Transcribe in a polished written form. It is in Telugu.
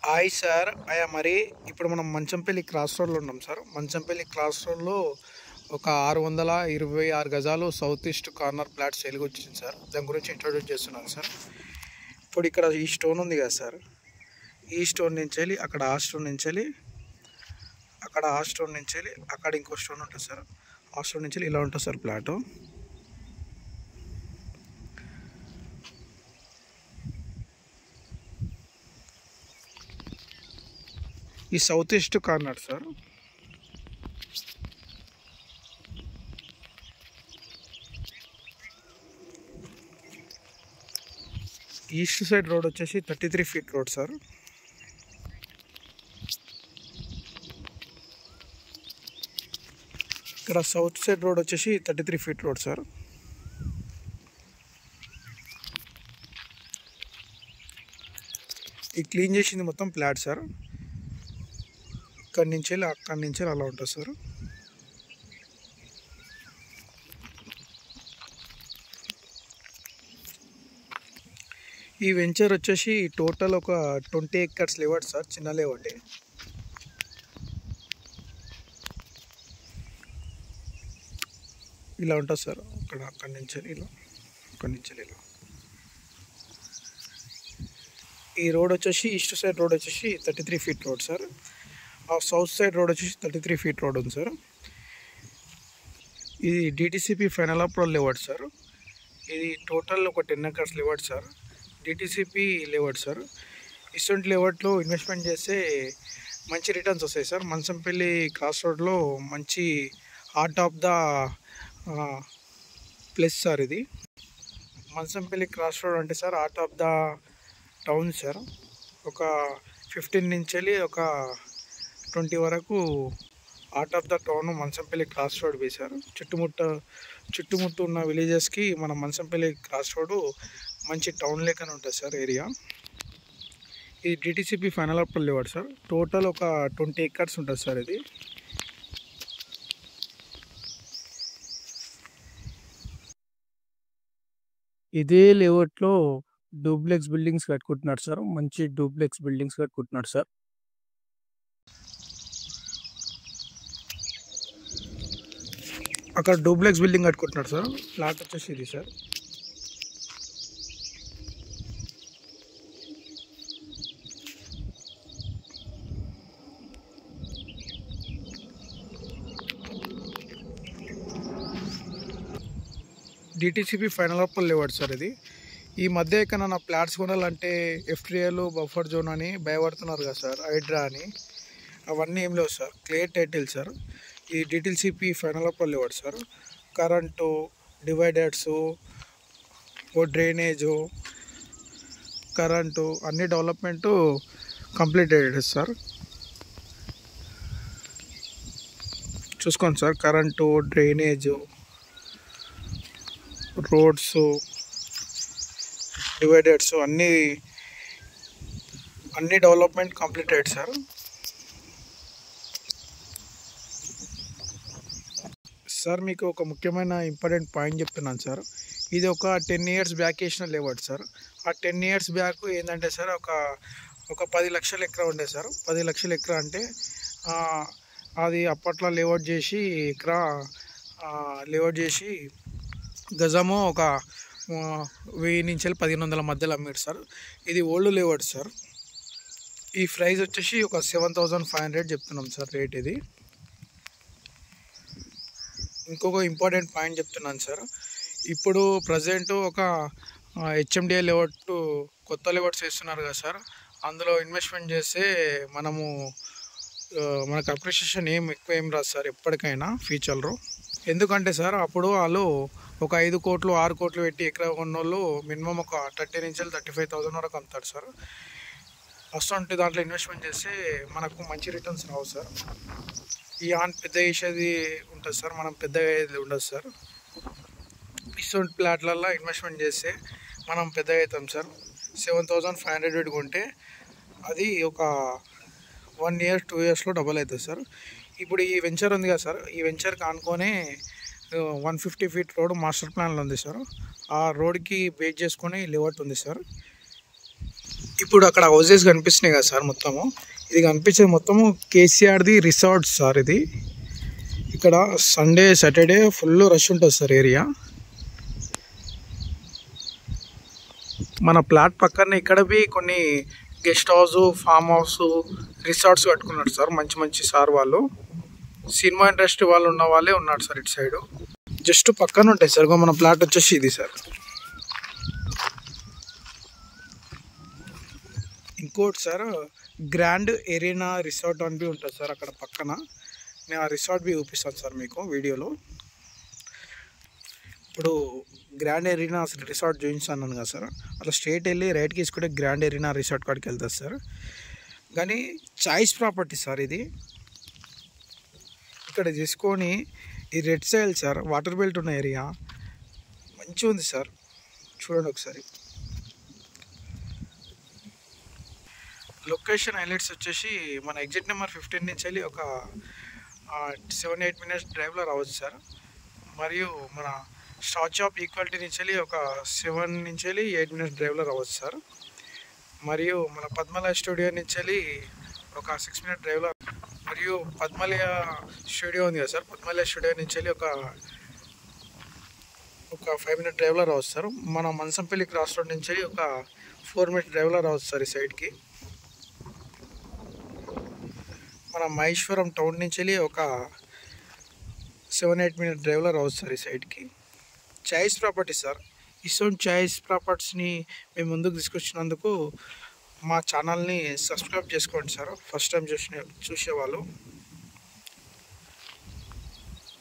హాయ్ సార్, మరి ఇప్పుడు మనం మంచంపల్లి క్రాస్ రోడ్లో ఉన్నాం సార్. మంచంపల్లి క్రాస్ రోడ్లో ఒక 626 గజాలు సౌత్ ఈస్ట్ కార్నర్ ప్లాట్ సేల్కి వచ్చింది సార్. దాని గురించి ఇంట్రొడ్యూస్ చేస్తున్నాను సార్. ఇప్పుడు ఇక్కడ ఈ స్టోన్ ఉంది కదా సార్, ఈ స్టోన్ నుంచి వెళ్ళి అక్కడ ఆ స్టోన్ నుంచి వెళ్ళి అక్కడ ఆ స్టోన్ నుంచి వెళ్ళి అక్కడ ఇంకో స్టోన్ ఉంటుంది సార్. ఆ స్టోన్ నుంచి వెళ్ళి ఇలా ఉంటుంది సార్ ప్లాటు. ఈ south east corner sir. East side road వచ్చేసి 33 ఫీట్ రోడ్ సార్. ఇక్కడ సౌత్ సైడ్ రోడ్ వచ్చేసి 33 ఫీట్ రోడ్ సార్. ఈ క్లీన్ చేసింది మొత్తం ప్లాట్ సార్. ఇక్కడి నుంచి వెళ్ళి అక్కడి నుంచి అలా ఉంటుంది సార్. ఈ వెంచర్ వచ్చేసి టోటల్ ఒక 20 acres లేవట్ సార్, చిన్న లేవటే. ఇలా ఉంటుంది సార్. అక్కడి నుంచి ఇలా అక్కడి నుంచి ఇలా. ఈ రోడ్ వచ్చేసి ఈస్ట్ సైడ్ రోడ్ వచ్చేసి 33 ఫీట్ రోడ్ సార్. ఆ సౌత్ సైడ్ రోడ్ వచ్చేసి 33 ఫీట్ రోడ్ ఉంది సార్. ఇది DTCP final approval layout sir. ఇది టోటల్ ఒక 10 acres layout sir. DTCP layout sir. ఇటువంటి లేవట్లో ఇన్వెస్ట్మెంట్ చేస్తే మంచి రిటర్న్స్ వస్తాయి సార్. మంచంపల్లి క్రాస్ రోడ్లో మంచి heart of the place sir. ఇది మంచంపల్లి క్రాస్ రోడ్ అంటే sir heart of the town sir. ఒక 15 నుంచి వెళ్ళి ఒక 20 వరకు heart of the town Manchampalli cross road వేశారు. చుట్టుముట్టు ఉన్న విలేజెస్కి మన మంచంపల్లి క్రాస్ రోడ్ మంచి టౌన్ లేకనే ఉంటుంది సార్ ఏరియా. ఇది డిటిసిపి ఫైనల్ అప్రూవల్ లేవాడు సార్. టోటల్ ఒక 20 acres ఉంటుంది సార్. ఇది ఇదే లేఅవుట్లో డూప్లెక్స్ బిల్డింగ్స్ కట్టుకుంటున్నారు సార్. మంచి డూప్లెక్స్ బిల్డింగ్స్ కట్టుకుంటున్నారు సార్. అక్కడ డూప్లెక్స్ బిల్డింగ్ కట్టుకుంటున్నారు సార్. ప్లాట్ వచ్చేసి ఇది సార్. డిటిసిపి ఫైనల్ అప్రూవల్ లేవాడు సార్. ఇది ఈ మధ్య ఎక్కడన్నా ప్లాట్స్ కొనాలంటే ఎఫ్టీఏలు బఫర్ జోన్ అని భయపడుతున్నారు కదా సార్, హైడ్రా అని. అవన్నీ ఏం లేవు సార్, క్లియర్ టైటిల్ సార్. ఈ డిటిసిపి ఫైనల్ అప్రూవల్ లేవాడు sir. Current, dividers, drainage, current అన్ని డెవలప్మెంటు కంప్లీట్ అయ్యాడు సార్. చూసుకోండి sir. Current, drainage, roads, dividers అన్నీ డెవలప్మెంట్ కంప్లీట్ అయ్యాడు సార్. సార్ మీకు ఒక ముఖ్యమైన ఇంపార్టెంట్ పాయింట్ చెప్తున్నాను సార్. ఇది ఒక 10 years బ్యాక్ వేసిన లేఅవుట్ సార్. ఆ 10 years బ్యాక్ ఏంటంటే సార్ ఒక 10 లక్షల ఎకరా ఉండే సార్. 10 లక్షల ఎకరా అంటే అది అప్పట్లో లేఅవుట్ చేసి గజము ఒక 1000 నుంచి 1500 మధ్యలో అమ్మాడు సార్. ఇది ఓల్డ్ లేఅవుట్ సార్. ఈ ప్రైస్ వచ్చేసి ఒక 7500 చెప్తున్నాం సార్ రేట్. ఇది ఇంకొక ఇంపార్టెంట్ పాయింట్ చెప్తున్నాను సార్. ఇప్పుడు ప్రజెంట్ ఒక హెచ్ఎండిఏ లేఅవుట్ కొత్త లేఅవుట్స్ వేస్తున్నారు కదా సార్. అందులో ఇన్వెస్ట్మెంట్ చేస్తే మనకు అప్రిషియేషన్ ఎక్కువ రాదు సార్ ఎప్పటికైనా ఫ్యూచర్లో. ఎందుకంటే సార్ అప్పుడు వాళ్ళు ఒక 5 కోట్లు 6 కోట్లు పెట్టి ఎకరా కొన్నోళ్ళు మినిమం ఒక 30 నుంచి 35,000 వరకు అమ్ముతారు సార్. అటువంటి దాంట్లో ఇన్వెస్ట్మెంట్ చేస్తే మనకు మంచి రిటర్న్స్ రావు సార్. ఈ పెద్ద వేసేది ఉంటుంది సార్, మనం పెద్దగా అయ్యేది ఉండదు సార్. ఇటువంటి ప్లాట్లలో ఇన్వెస్ట్మెంట్ చేస్తే మనం పెద్దగా అవుతాం సార్. 7500 పెట్టుకుంటే అది ఒక 1 year 2 yearsలో డబల్ అవుతుంది సార్. ఇప్పుడు ఈ వెంచర్ ఉంది కదా సార్, ఈ వెంచర్కి ఆనుకొనే 150 feet రోడ్ మాస్టర్ ప్లాన్లో ఉంది సార్. ఆ రోడ్కి బేస్ చేసుకొని లేఅవుట్ ఉంది సార్. ఇప్పుడు అక్కడ హౌసెస్ కనిపిస్తున్నాయి కదా సార్, మొత్తము ఇది కనిపించేది మొత్తము కేసీఆర్ది రిసార్ట్ సార్. ఇది ఇక్కడ సండే సాటర్డే ఫుల్ రష్ ఉంటుంది సార్ ఏరియా. మన ప్లాట్ పక్కనే ఇక్కడ కొన్ని guest house, farm house, resorts కట్టుకున్నారు సార్ మంచి మంచి సార్. వాళ్ళు సినిమా ఇండస్ట్రీ వాళ్ళు ఉన్న వాళ్ళే ఉన్నారు సార్ ఇటు సైడు. జస్ట్ పక్కన ఉంటాయి సార్. మన ప్లాట్ వచ్చేసి ఇది సార్. ఇంకోటి సార్ గ్రాండ్ ఎరీనా రిసార్ట్ అని బి ఉంటుంది సార్ అక్కడ పక్కన. నేను ఆ రిసార్ట్ బి చూపిస్తాను సార్ మీకు వీడియోలో. ఇప్పుడు గ్రాండ్ ఎరీనా రిసార్ట్ చూపించాను కదా సార్, అట్లా స్ట్రేట్ వెళ్ళి రైట్కి తీసుకుంటే గ్రాండ్ ఎరీనా రిసార్ట్ కాడికి వెళ్తుంది సార్. కానీ చాయిస్ ప్రాపర్టీ సార్ ఇది. ఇక్కడ తీసుకొని ఈ రెడ్ సైల్ సార్ వాటర్ బెల్ట్ ఉన్న ఏరియా మంచిగా ఉంది సార్, చూడండి ఒకసారి. లొకేషన్ హైలైట్స్ వచ్చేసి మన ఎగ్జిట్ నెంబర్ 15 నుంచి వెళ్ళి ఒక 7-8 మినిట్స్ డ్రైవ్లో రావచ్చు సార్. మరియు మన స్టాచ్యూ ఆఫ్ ఈక్వాలిటీ నుంచి వెళ్ళి ఒక 7 నుంచి వెళ్ళి 8 మినిట్స్ డ్రైవ్లో రావచ్చు సార్. మరియు మన పద్మలయ స్టూడియో నుంచి వెళ్ళి ఒక 6 మినిట్ డ్రైవ్లో, మరియు పద్మలయ స్టూడియో ఉంది కదా సార్, పద్మలయ స్టూడియో నుంచి వెళ్ళి ఒక 5 మినిట్ డ్రైవ్లో రావచ్చు సార్. మన మంచంపల్లి క్రాస్ రోడ్ నుంచి వెళ్ళి ఒక 4 మినిట్ డ్రైవ్లో రావచ్చు సార్ ఈ సైడ్కి. మన మహేశ్వరం టౌన్ నుంచి వెళ్ళి ఒక 7-8 మినిట్ డ్రైవ్లో రావచ్చు సార్ ఈ సైడ్కి. Choice property sir. ఇసోన్ చాయిస్ ప్రాపర్టీస్ని మేము ముందుకు తీసుకొచ్చినందుకు మా ఛానల్ని సబ్స్క్రైబ్ చేసుకోండి సార్, ఫస్ట్ టైం చూసేవాళ్ళు.